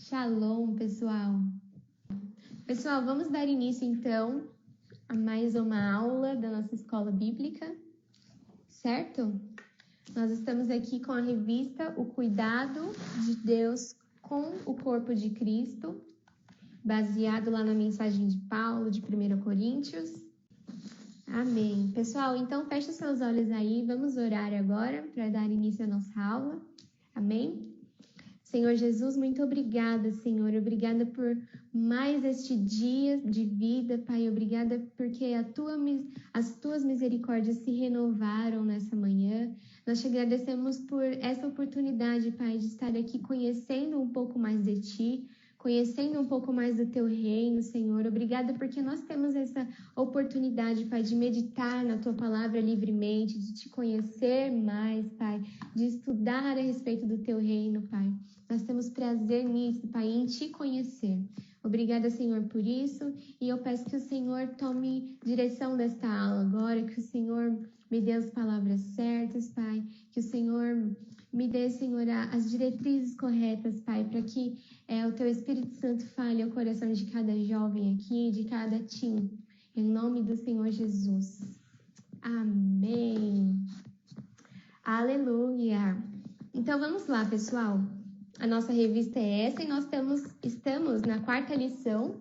Shalom, pessoal. Pessoal, vamos dar início, então, a mais uma aula da nossa escola bíblica, certo? Nós estamos aqui com a revista O Cuidado de Deus com o Corpo de Cristo, baseado lá na mensagem de Paulo, de 1 Coríntios. Amém. Pessoal, então feche seus olhos aí, vamos orar agora para dar início à nossa aula. Amém? Senhor Jesus, muito obrigada, Senhor. Obrigada por mais este dia de vida, Pai. Obrigada porque as tuas misericórdias se renovaram nessa manhã. Nós te agradecemos por essa oportunidade, Pai, de estar aqui conhecendo um pouco mais de Ti, conhecendo um pouco mais do Teu reino, Senhor. Obrigada porque nós temos essa oportunidade, Pai, de meditar na Tua palavra livremente, de Te conhecer mais, Pai, de estudar a respeito do Teu reino, Pai. Nós temos prazer nisso, Pai, em Te conhecer. Obrigada, Senhor, por isso. E eu peço que o Senhor tome direção desta aula agora, que o Senhor me dê as palavras certas, Pai. Que o Senhor me dê, Senhor, as diretrizes corretas, Pai, para que o Teu Espírito Santo fale ao coração de cada jovem aqui, de cada teen. Em nome do Senhor Jesus. Amém. Aleluia. Então, vamos lá, pessoal. A nossa revista é essa e nós estamos na 4ª lição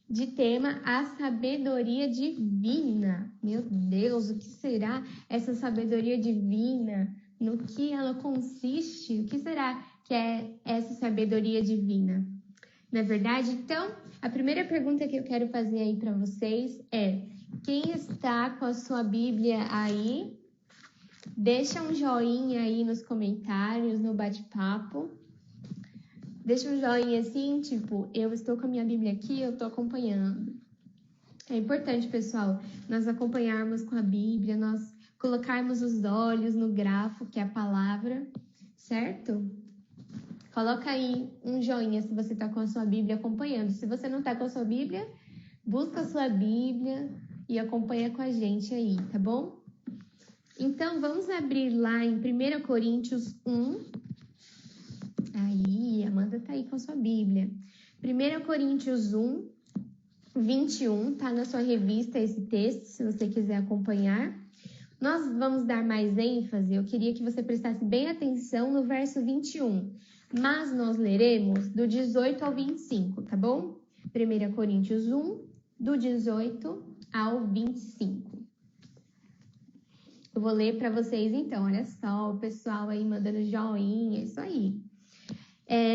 de tema A Sabedoria Divina. Meu Deus, o que será essa sabedoria divina? No que ela consiste? O que será que é essa sabedoria divina? Não é verdade? Então, a primeira pergunta que eu quero fazer aí para vocês é: quem está com a sua Bíblia aí? Deixa um joinha aí nos comentários, no bate-papo. Deixa um joinha assim, tipo, eu estou com a minha Bíblia aqui, eu estou acompanhando. É importante, pessoal, nós acompanharmos com a Bíblia, nós colocarmos os olhos no grafo, que é a palavra, certo? Coloca aí um joinha se você está com a sua Bíblia acompanhando. Se você não está com a sua Bíblia, busca a sua Bíblia e acompanha com a gente aí, tá bom? Então, vamos abrir lá em 1 Coríntios 1. Aí, Amanda tá aí com a sua Bíblia. 1 Coríntios 1, 21, tá na sua revista esse texto, se você quiser acompanhar. Nós vamos dar mais ênfase, eu queria que você prestasse bem atenção no verso 21, mas nós leremos do 18 ao 25, tá bom? 1 Coríntios 1, do 18 ao 25. Eu vou ler para vocês então, olha só, o pessoal aí mandando joinha, isso aí.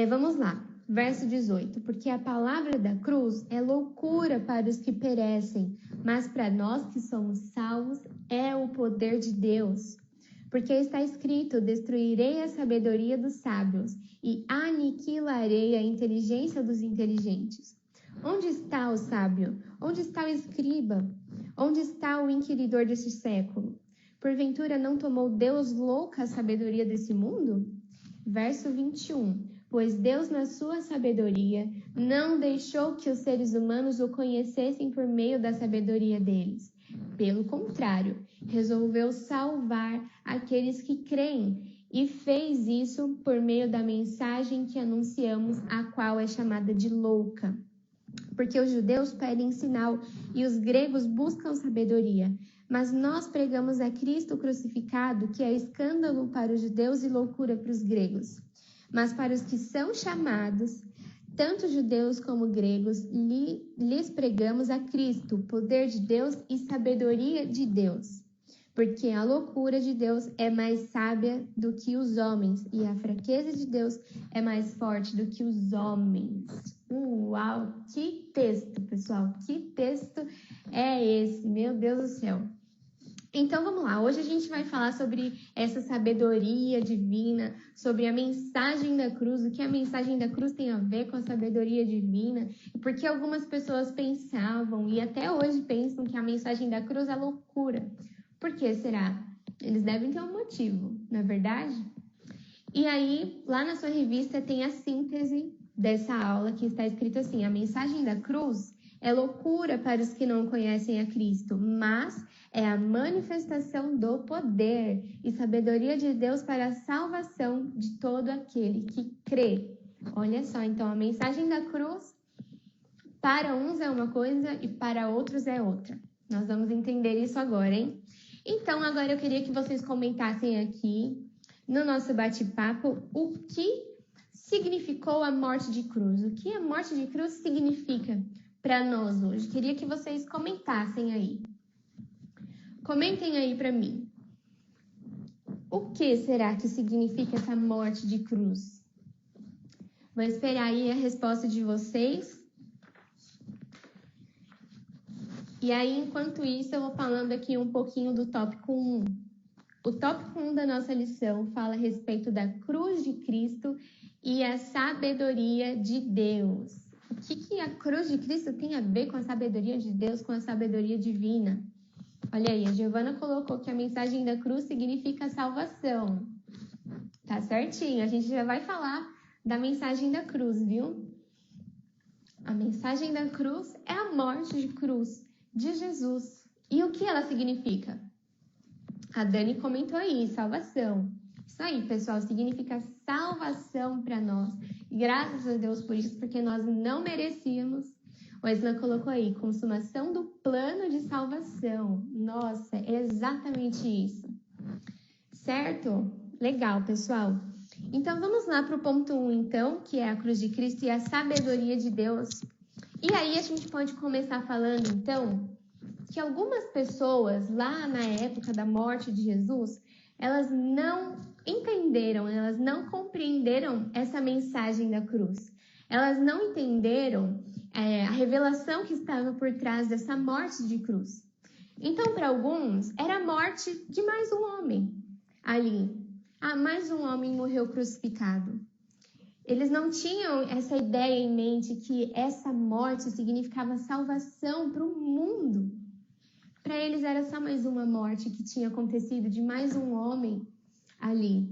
Vamos lá, verso 18. Porque a palavra da cruz é loucura para os que perecem, mas para nós que somos salvos é o poder de Deus. Porque está escrito: destruirei a sabedoria dos sábios e aniquilarei a inteligência dos inteligentes. Onde está o sábio? Onde está o escriba? Onde está o inquiridor deste século? Porventura não tomou Deus louca a sabedoria desse mundo? Verso 21. Pois Deus, na sua sabedoria, não deixou que os seres humanos o conhecessem por meio da sabedoria deles. Pelo contrário, resolveu salvar aqueles que creem e fez isso por meio da mensagem que anunciamos, a qual é chamada de louca. Porque os judeus pedem sinal e os gregos buscam sabedoria. Mas nós pregamos a Cristo crucificado, que é escândalo para os judeus e loucura para os gregos. Mas para os que são chamados, tanto judeus como gregos, lhes pregamos a Cristo, poder de Deus e sabedoria de Deus. Porque a loucura de Deus é mais sábia do que os homens, e a fraqueza de Deus é mais forte do que os homens. Uau! Que texto, pessoal! Que texto é esse? Meu Deus do céu! Então, vamos lá. Hoje a gente vai falar sobre essa sabedoria divina, sobre a mensagem da cruz, o que a mensagem da cruz tem a ver com a sabedoria divina, e porque algumas pessoas pensavam, e até hoje pensam, que a mensagem da cruz é loucura. Por que será? Eles devem ter um motivo, não é verdade? E aí, lá na sua revista tem a síntese dessa aula, que está escrito assim: a mensagem da cruz é loucura para os que não conhecem a Cristo, mas é a manifestação do poder e sabedoria de Deus para a salvação de todo aquele que crê. Olha só, então a mensagem da cruz para uns é uma coisa e para outros é outra. Nós vamos entender isso agora, hein? Então, agora eu queria que vocês comentassem aqui no nosso bate-papo o que significou a morte de cruz. O que a morte de cruz significa para nós hoje? Queria que vocês comentassem aí. Comentem aí para mim. O que será que significa essa morte de cruz? Vou esperar aí a resposta de vocês. E aí, enquanto isso, eu vou falando aqui um pouquinho do tópico 1. O tópico 1 da nossa lição fala a respeito da cruz de Cristo e a sabedoria de Deus. O que a cruz de Cristo tem a ver com a sabedoria de Deus, com a sabedoria divina? Olha aí, a Giovana colocou que a mensagem da cruz significa salvação. Tá certinho, a gente já vai falar da mensagem da cruz, viu? A mensagem da cruz é a morte de cruz de Jesus. E o que ela significa? A Dani comentou aí, salvação. Isso aí, pessoal, significa salvação para nós. Graças a Deus por isso, porque nós não merecíamos. O Esna colocou aí, consumação do plano de salvação. Nossa, é exatamente isso. Certo? Legal, pessoal. Então, vamos lá para o ponto 1, então, que é a cruz de Cristo e a sabedoria de Deus. E aí, a gente pode começar falando, então, que algumas pessoas, lá na época da morte de Jesus, elas não entenderam, elas não compreenderam essa mensagem da cruz. Elas não entenderam a revelação que estava por trás dessa morte de cruz. Então, para alguns, era a morte de mais um homem ali. Mais um homem morreu crucificado. Eles não tinham essa ideia em mente que essa morte significava salvação para o mundo. Para eles era só mais uma morte que tinha acontecido de mais um homem ali.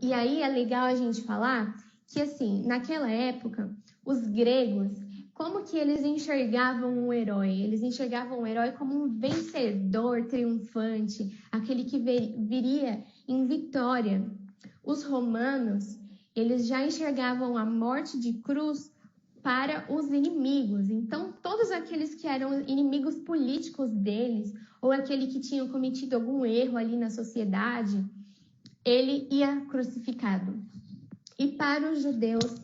E aí é legal a gente falar que, assim, naquela época, os gregos, como que eles enxergavam o herói? Eles enxergavam o herói como um vencedor triunfante, aquele que viria em vitória. Os romanos, eles já enxergavam a morte de cruz para os inimigos. Então, todos aqueles que eram inimigos políticos deles, ou aquele que tinham cometido algum erro ali na sociedade, ele ia crucificado. E para os judeus,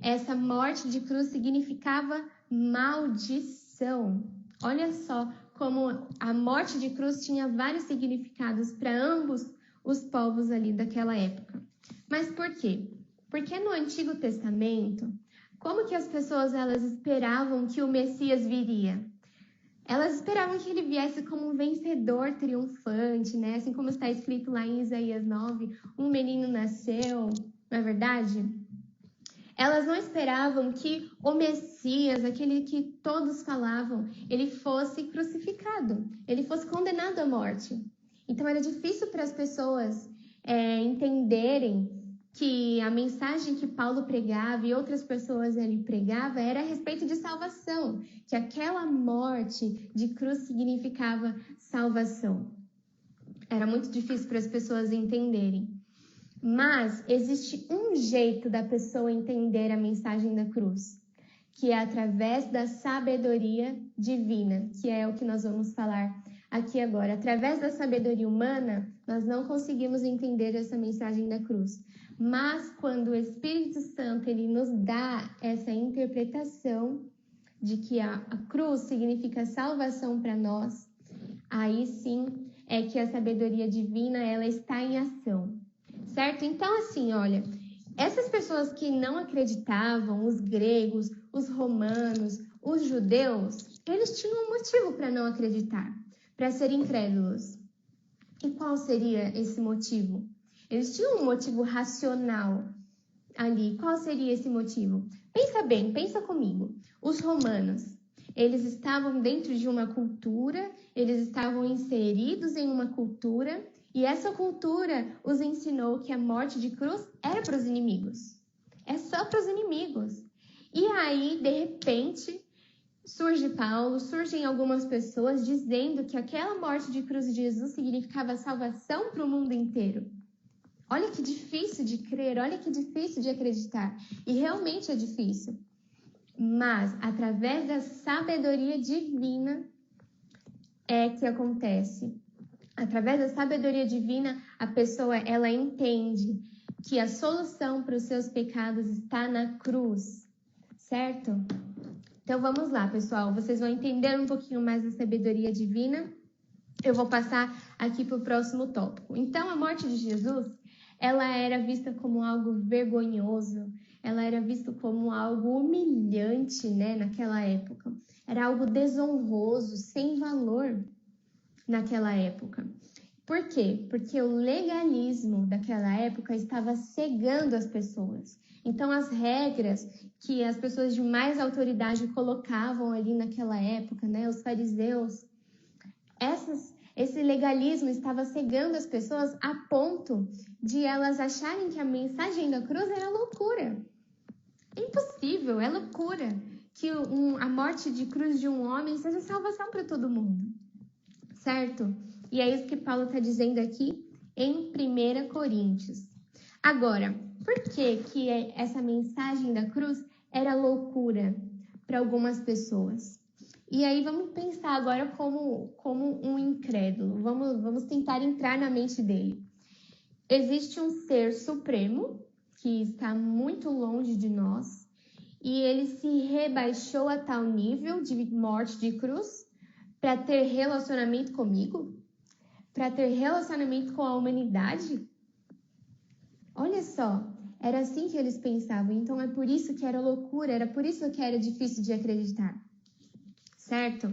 essa morte de cruz significava maldição. Olha só como a morte de cruz tinha vários significados para ambos os povos ali daquela época. Mas por quê? Porque no Antigo Testamento, como que as pessoas elas esperavam que o Messias viria? Elas esperavam que ele viesse como um vencedor triunfante, né? Assim como está escrito lá em Isaías 9, um menino nasceu, não é verdade? Elas não esperavam que o Messias, aquele que todos falavam, ele fosse crucificado, ele fosse condenado à morte. Então era difícil para as pessoas entenderem que a mensagem que Paulo pregava e outras pessoas ele pregava era a respeito de salvação, que aquela morte de cruz significava salvação. Era muito difícil para as pessoas entenderem. Mas existe um jeito da pessoa entender a mensagem da cruz, que é através da sabedoria divina, que é o que nós vamos falar aqui agora. Através da sabedoria humana, nós não conseguimos entender essa mensagem da cruz. Mas quando o Espírito Santo ele nos dá essa interpretação de que a cruz significa salvação para nós, aí sim é que a sabedoria divina ela está em ação. Certo? Então, assim, olha, essas pessoas que não acreditavam, os gregos, os romanos, os judeus, eles tinham um motivo para não acreditar, para serem incrédulos. E qual seria esse motivo? Eles tinham um motivo racional ali. Qual seria esse motivo? Pensa bem, pensa comigo. Os romanos, eles estavam dentro de uma cultura, eles estavam inseridos em uma cultura. E essa cultura os ensinou que a morte de cruz era para os inimigos. É só para os inimigos. E aí, de repente, surge Paulo, surgem algumas pessoas dizendo que aquela morte de cruz de Jesus significava salvação para o mundo inteiro. Olha que difícil de crer, olha que difícil de acreditar. E realmente é difícil. Mas, através da sabedoria divina, é que acontece. Através da sabedoria divina, a pessoa, ela entende que a solução para os seus pecados está na cruz, certo? Então, vamos lá, pessoal. Vocês vão entender um pouquinho mais da sabedoria divina. Eu vou passar aqui para o próximo tópico. Então, a morte de Jesus, ela era vista como algo vergonhoso, ela era vista como algo humilhante, né, naquela época. Era algo desonroso, sem valor naquela época. Por quê? Porque o legalismo daquela época estava cegando as pessoas. Então, as regras que as pessoas de mais autoridade colocavam ali naquela época, né, os fariseus, esse legalismo estava cegando as pessoas a ponto de elas acharem que a mensagem da cruz era loucura. Impossível, é loucura que a morte de cruz de um homem seja salvação para todo mundo, certo? E é isso que Paulo está dizendo aqui em 1 Coríntios. Agora, por que essa mensagem da cruz era loucura para algumas pessoas? E aí vamos pensar agora como um incrédulo. Vamos tentar entrar na mente dele. Existe um ser supremo que está muito longe de nós e ele se rebaixou a tal nível de morte de cruz para ter relacionamento comigo? Para ter relacionamento com a humanidade? Olha só, era assim que eles pensavam. Então é por isso que era loucura, era por isso que era difícil de acreditar. Certo?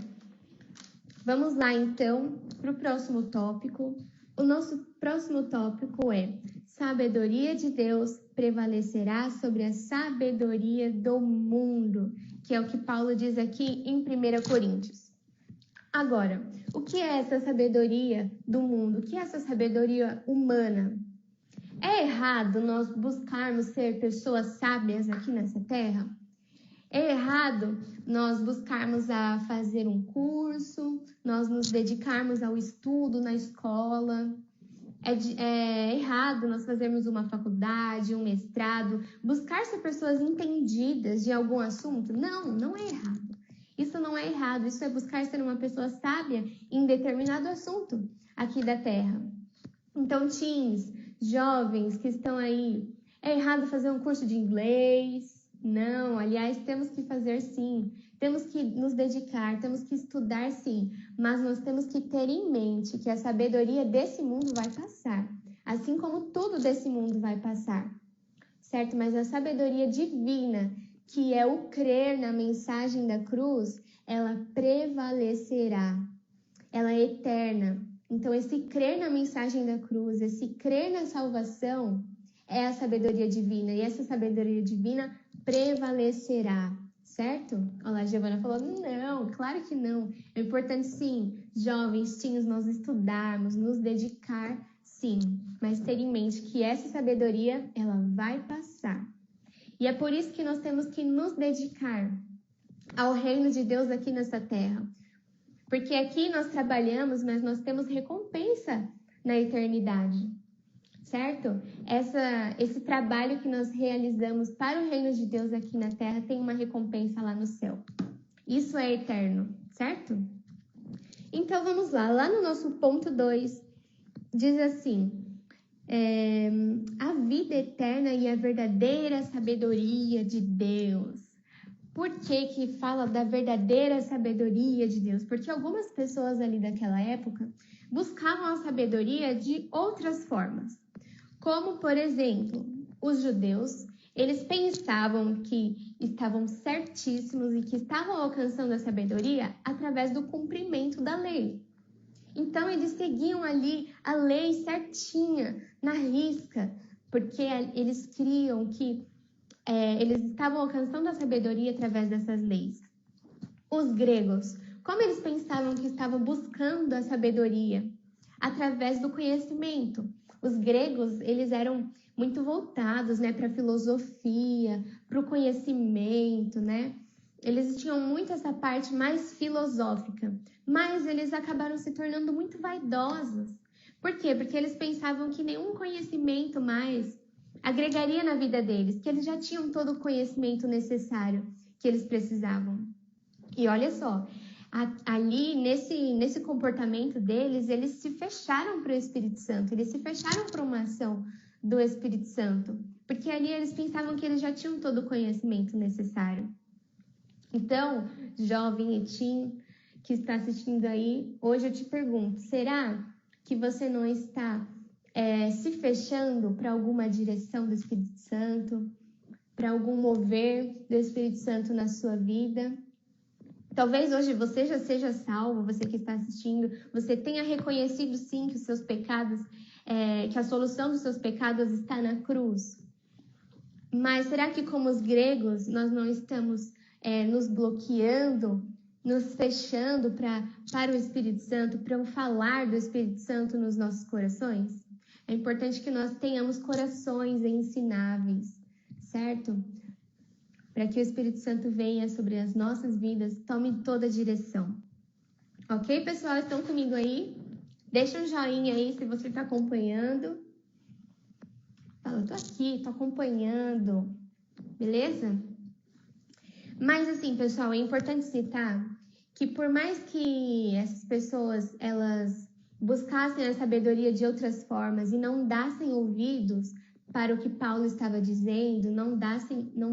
Vamos lá, então, para o próximo tópico. O nosso próximo tópico é: sabedoria de Deus prevalecerá sobre a sabedoria do mundo, que é o que Paulo diz aqui em 1 Coríntios. Agora, o que é essa sabedoria do mundo? O que é essa sabedoria humana? É errado nós buscarmos ser pessoas sábias aqui nessa terra? É errado nós buscarmos a fazer um curso, nós nos dedicarmos ao estudo na escola. É errado nós fazermos uma faculdade, um mestrado, buscar ser pessoas entendidas de algum assunto? Não, não é errado. Isso não é errado, isso é buscar ser uma pessoa sábia em determinado assunto aqui da Terra. Então, teens, jovens que estão aí, é errado fazer um curso de inglês? Não, aliás, temos que fazer sim, temos que nos dedicar, temos que estudar sim, mas nós temos que ter em mente que a sabedoria desse mundo vai passar, assim como tudo desse mundo vai passar, certo? Mas a sabedoria divina, que é o crer na mensagem da cruz, ela prevalecerá, ela é eterna. Então, esse crer na mensagem da cruz, esse crer na salvação, é a sabedoria divina, e essa sabedoria divina prevalecerá, certo? Olha lá, a Giovana falou, não, claro que não. É importante sim, jovens, teens, nós estudarmos, nos dedicar, sim. Mas ter em mente que essa sabedoria, ela vai passar. E é por isso que nós temos que nos dedicar ao reino de Deus aqui nessa terra. Porque aqui nós trabalhamos, mas nós temos recompensa na eternidade. Certo? Esse trabalho que nós realizamos para o reino de Deus aqui na terra tem uma recompensa lá no céu. Isso é eterno, certo? Então, vamos lá. Lá no nosso ponto 2, diz assim, a vida eterna e a verdadeira sabedoria de Deus. Por que fala da verdadeira sabedoria de Deus? Porque algumas pessoas ali daquela época buscavam a sabedoria de outras formas. Como, por exemplo, os judeus, eles pensavam que estavam certíssimos e que estavam alcançando a sabedoria através do cumprimento da lei. Então, eles seguiam ali a lei certinha, na risca, porque eles criam que eles estavam alcançando a sabedoria através dessas leis. Os gregos, como eles pensavam que estavam buscando a sabedoria? Através do conhecimento. Os gregos, eles eram muito voltados, né, para a filosofia, para o conhecimento, né? Eles tinham muito essa parte mais filosófica, mas eles acabaram se tornando muito vaidosos, Por quê? Porque eles pensavam que nenhum conhecimento mais agregaria na vida deles, que eles já tinham todo o conhecimento necessário que eles precisavam. E olha só, ali nesse comportamento deles, eles se fecharam para o Espírito Santo, eles se fecharam para uma ação do Espírito Santo, porque ali eles pensavam que eles já tinham todo o conhecimento necessário. Então, jovem e teen que está assistindo aí, hoje eu te pergunto, será que você não está se fechando para alguma direção do Espírito Santo, para algum mover do Espírito Santo na sua vida? Talvez hoje você já seja salvo, você que está assistindo, você tenha reconhecido sim que os seus pecados, que a solução dos seus pecados está na cruz. Mas será que como os gregos nós não estamos nos bloqueando, nos fechando para o Espírito Santo, para o falar do Espírito Santo nos nossos corações? É importante que nós tenhamos corações ensináveis, certo? Para que o Espírito Santo venha sobre as nossas vidas, tome toda a direção. Ok, pessoal? Estão comigo aí? Deixa um joinha aí se você está acompanhando. Fala, eu tô aqui, tô acompanhando. Beleza? Mas assim, pessoal, é importante citar que por mais que essas pessoas, elas buscassem a sabedoria de outras formas e não dassem ouvidos para o que Paulo estava dizendo, não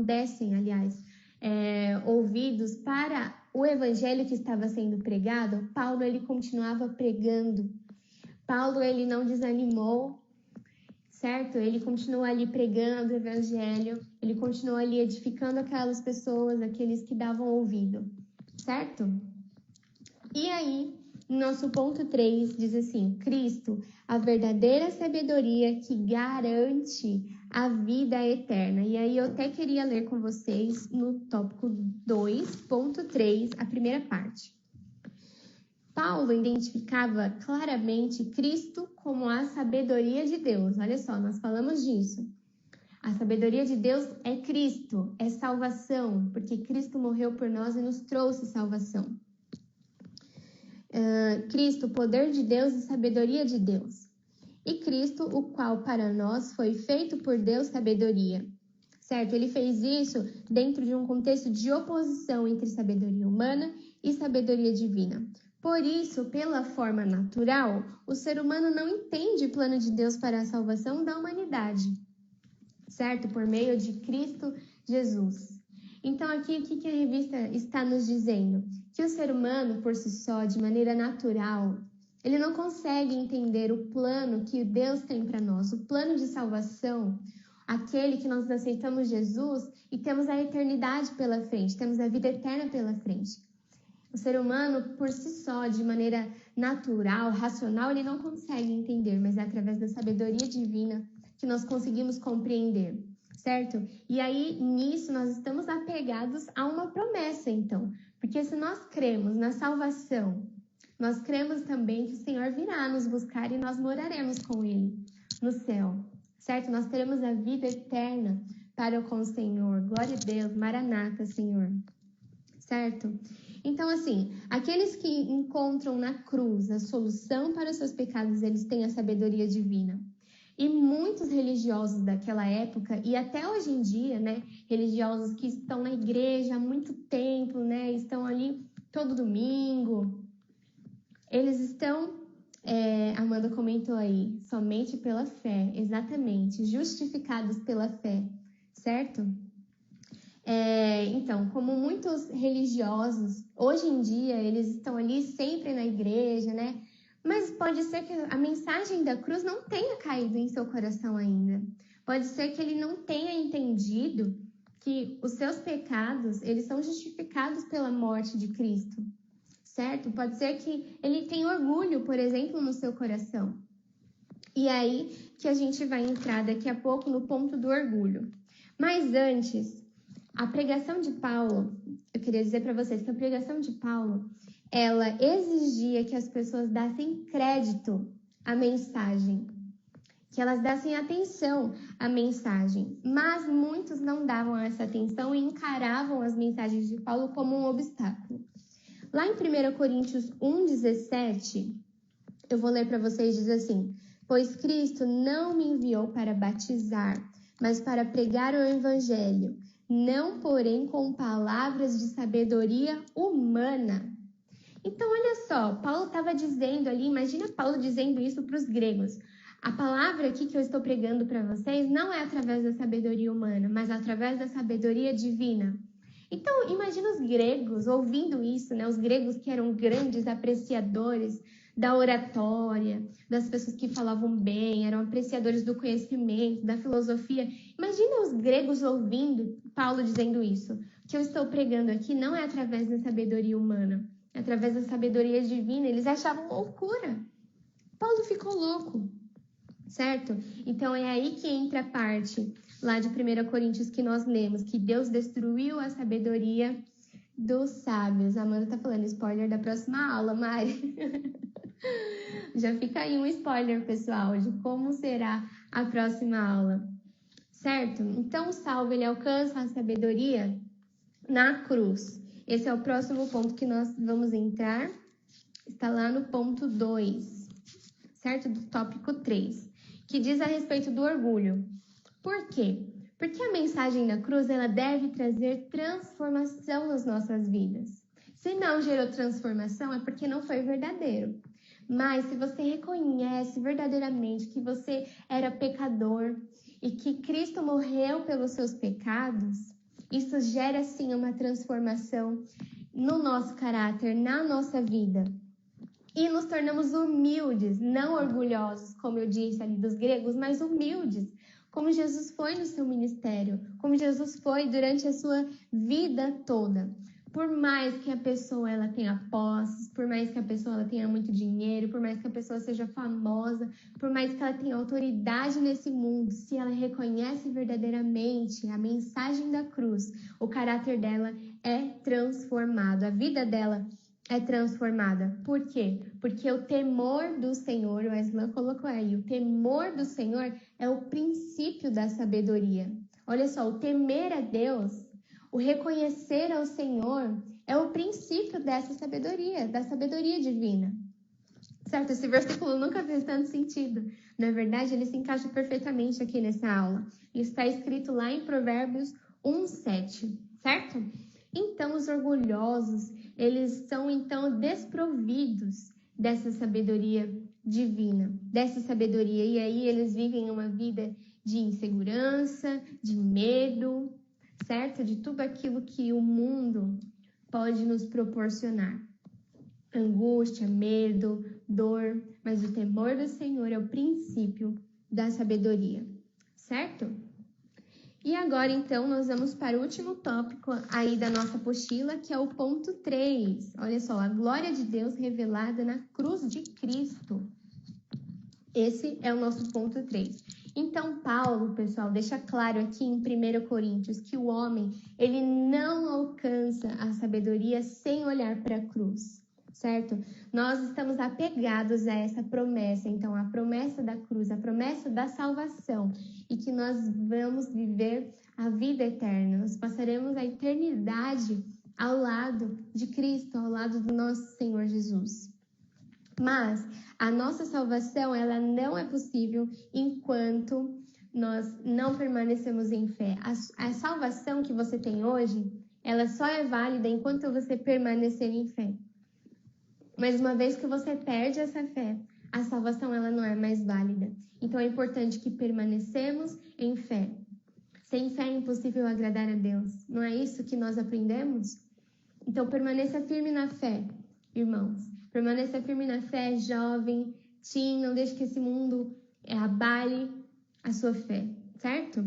dessem, aliás, ouvidos para o evangelho que estava sendo pregado, Paulo, ele continuava pregando. Paulo, ele não desanimou, certo? Ele continuou ali pregando o evangelho, ele continuou ali edificando aquelas pessoas, aqueles que davam ouvido, certo? E aí, nosso ponto 3 diz assim, Cristo, a verdadeira sabedoria que garante a vida eterna. E aí eu até queria ler com vocês no tópico 2.3, a primeira parte. Paulo identificava claramente Cristo como a sabedoria de Deus. Olha só, nós falamos disso. A sabedoria de Deus é Cristo, é salvação, porque Cristo morreu por nós e nos trouxe salvação. Cristo, poder de Deus e sabedoria de Deus. E Cristo, o qual para nós foi feito por Deus sabedoria. Certo? Ele fez isso dentro de um contexto de oposição entre sabedoria humana e sabedoria divina. Por isso, pela forma natural, o ser humano não entende o plano de Deus para a salvação da humanidade. Certo? Por meio de Cristo Jesus. Então, aqui, o que a revista está nos dizendo? Que o ser humano, por si só, de maneira natural, ele não consegue entender o plano que Deus tem para nós, o plano de salvação, aquele que nós aceitamos Jesus e temos a eternidade pela frente, temos a vida eterna pela frente. O ser humano, por si só, de maneira natural, racional, ele não consegue entender, mas é através da sabedoria divina que nós conseguimos compreender. Certo? E aí, nisso, nós estamos apegados a uma promessa, então. Porque se nós cremos na salvação, nós cremos também que o Senhor virá nos buscar e nós moraremos com Ele no céu. Certo? Nós teremos a vida eterna para com o Senhor. Glória a Deus, Maranata, Senhor. Certo? Então, assim, aqueles que encontram na cruz a solução para os seus pecados, eles têm a sabedoria divina. E muitos religiosos daquela época, e até hoje em dia, né, religiosos que estão na igreja há muito tempo, né, estão ali todo domingo, eles estão, Amanda comentou aí, somente pela fé, exatamente, justificados pela fé, certo? Então, como muitos religiosos, hoje em dia, eles estão ali sempre na igreja, né? Mas pode ser que a mensagem da cruz não tenha caído em seu coração ainda. Pode ser que ele não tenha entendido que os seus pecados, eles são justificados pela morte de Cristo, certo? Pode ser que ele tenha orgulho, por exemplo, no seu coração. E aí que a gente vai entrar daqui a pouco no ponto do orgulho. Mas antes, a pregação de Paulo, eu queria dizer para vocês que a pregação de Paulo, ela exigia que as pessoas dassem crédito à mensagem, que elas dessem atenção à mensagem. Mas muitos não davam essa atenção e encaravam as mensagens de Paulo como um obstáculo. Lá em 1 Coríntios 1,17, Eu vou ler para vocês, diz assim: pois Cristo não me enviou para batizar, mas para pregar o evangelho, não porém com palavras de sabedoria humana. Então, olha só, Paulo estava dizendo ali, imagina Paulo dizendo isso para os gregos. A palavra aqui que eu estou pregando para vocês não é através da sabedoria humana, mas através da sabedoria divina. Então, imagina os gregos ouvindo isso, né? Os gregos que eram grandes apreciadores da oratória, das pessoas que falavam bem, eram apreciadores do conhecimento, da filosofia. Imagina os gregos ouvindo Paulo dizendo isso. O que eu estou pregando aqui não é através da sabedoria humana, é através da sabedoria divina. Eles achavam loucura. Paulo ficou louco, certo? Então é aí que entra a parte lá de 1 Coríntios que nós lemos, que Deus destruiu a sabedoria dos sábios. A Amanda tá falando spoiler da próxima aula, Mari. Já fica aí um spoiler, pessoal, de como será a próxima aula, certo? Então o salvo, ele alcança a sabedoria na cruz. Esse é o próximo ponto que nós vamos entrar. Está lá no ponto 2, certo? Do tópico 3, que diz a respeito do orgulho. Por quê? Porque a mensagem da cruz, ela deve trazer transformação nas nossas vidas. Se não gerou transformação, é porque não foi verdadeiro. Mas se você reconhece verdadeiramente que você era pecador e que Cristo morreu pelos seus pecados, isso gera sim uma transformação no nosso caráter, na nossa vida. E nos tornamos humildes, não orgulhosos, como eu disse ali dos gregos, mas humildes, como Jesus foi no seu ministério, como Jesus foi durante a sua vida toda. Por mais que a pessoa ela tenha posses, por mais que a pessoa ela tenha muito dinheiro, por mais que a pessoa seja famosa, por mais que ela tenha autoridade nesse mundo, se ela reconhece verdadeiramente a mensagem da cruz, o caráter dela é transformado, a vida dela é transformada. Por quê? Porque o temor do Senhor, o Eslan colocou aí, o temor do Senhor é o princípio da sabedoria. Olha só, o temer a Deus, o reconhecer ao Senhor é o princípio dessa sabedoria, da sabedoria divina. Certo? Esse versículo nunca fez tanto sentido. Na verdade, ele se encaixa perfeitamente aqui nessa aula. Isso está escrito lá em Provérbios 1:7, certo? Então, os orgulhosos, eles são então desprovidos dessa sabedoria divina, dessa sabedoria. E aí eles vivem uma vida de insegurança, de medo, certo? De tudo aquilo que o mundo pode nos proporcionar. Angústia, medo, dor, mas o temor do Senhor é o princípio da sabedoria, certo? E agora, então, nós vamos para o último tópico aí da nossa apostila, que é o ponto 3. Olha só, a glória de Deus revelada na cruz de Cristo. Esse é o nosso ponto 3. Então, Paulo, pessoal, deixa claro aqui em 1 Coríntios que o homem, ele não alcança a sabedoria sem olhar para a cruz, certo? Nós estamos apegados a essa promessa, então, a promessa da cruz, a promessa da salvação, e que nós vamos viver a vida eterna, nós passaremos a eternidade ao lado de Cristo, ao lado do nosso Senhor Jesus. Mas a nossa salvação, ela não é possível enquanto nós não permanecemos em fé. A salvação que você tem hoje, ela só é válida enquanto você permanecer em fé. Mas uma vez que você perde essa fé, a salvação ela não é mais válida. Então é importante que permanecemos em fé. Sem fé é impossível agradar a Deus. Não é isso que nós aprendemos? Então permaneça firme na fé, irmãos. Permaneça firme na fé, jovem, teen, não deixe que esse mundo abale a sua fé, certo?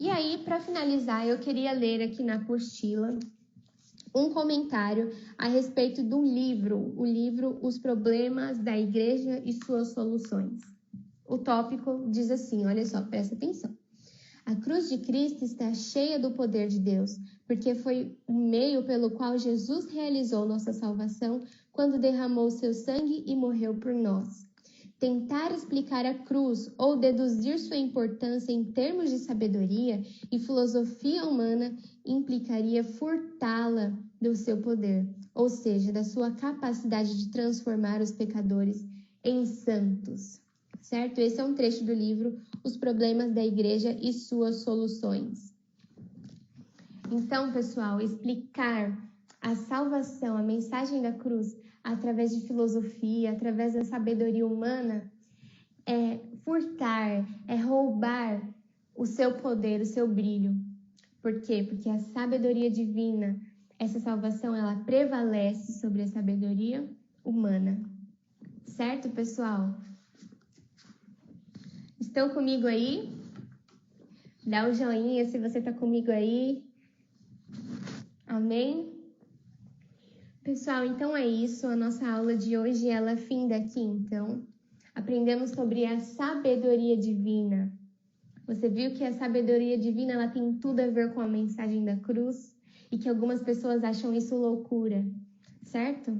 E aí, para finalizar, eu queria ler aqui na apostila um comentário a respeito do livro, o livro Os Problemas da Igreja e Suas Soluções. O tópico diz assim, olha só, presta atenção. A cruz de Cristo está cheia do poder de Deus, porque foi o meio pelo qual Jesus realizou nossa salvação quando derramou seu sangue e morreu por nós. Tentar explicar a cruz ou deduzir sua importância em termos de sabedoria e filosofia humana implicaria furtá-la do seu poder, ou seja, da sua capacidade de transformar os pecadores em santos, certo? Esse é um trecho do livro Os Problemas da Igreja e Suas Soluções. Então, pessoal, explicar a salvação, a mensagem da cruz, através de filosofia, através da sabedoria humana, é furtar, é roubar o seu poder, o seu brilho. Por quê? Porque a sabedoria divina, essa salvação, ela prevalece sobre a sabedoria humana. Certo, pessoal? Estão comigo aí? Dá o joinha se você está comigo aí. Amém? Pessoal, então é isso. A nossa aula de hoje, ela finda aqui, então. Aprendemos sobre a sabedoria divina. Você viu que a sabedoria divina, ela tem tudo a ver com a mensagem da cruz e que algumas pessoas acham isso loucura, certo?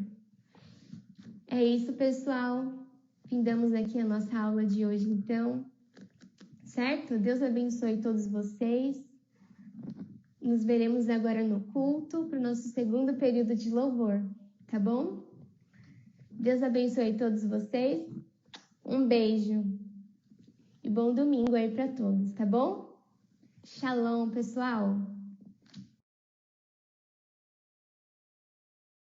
É isso, pessoal. Findamos aqui a nossa aula de hoje, então. Certo? Deus abençoe todos vocês. Nos veremos agora no culto para o nosso segundo período de louvor, tá bom? Deus abençoe todos vocês. Um beijo e bom domingo aí para todos, tá bom? Shalom, pessoal!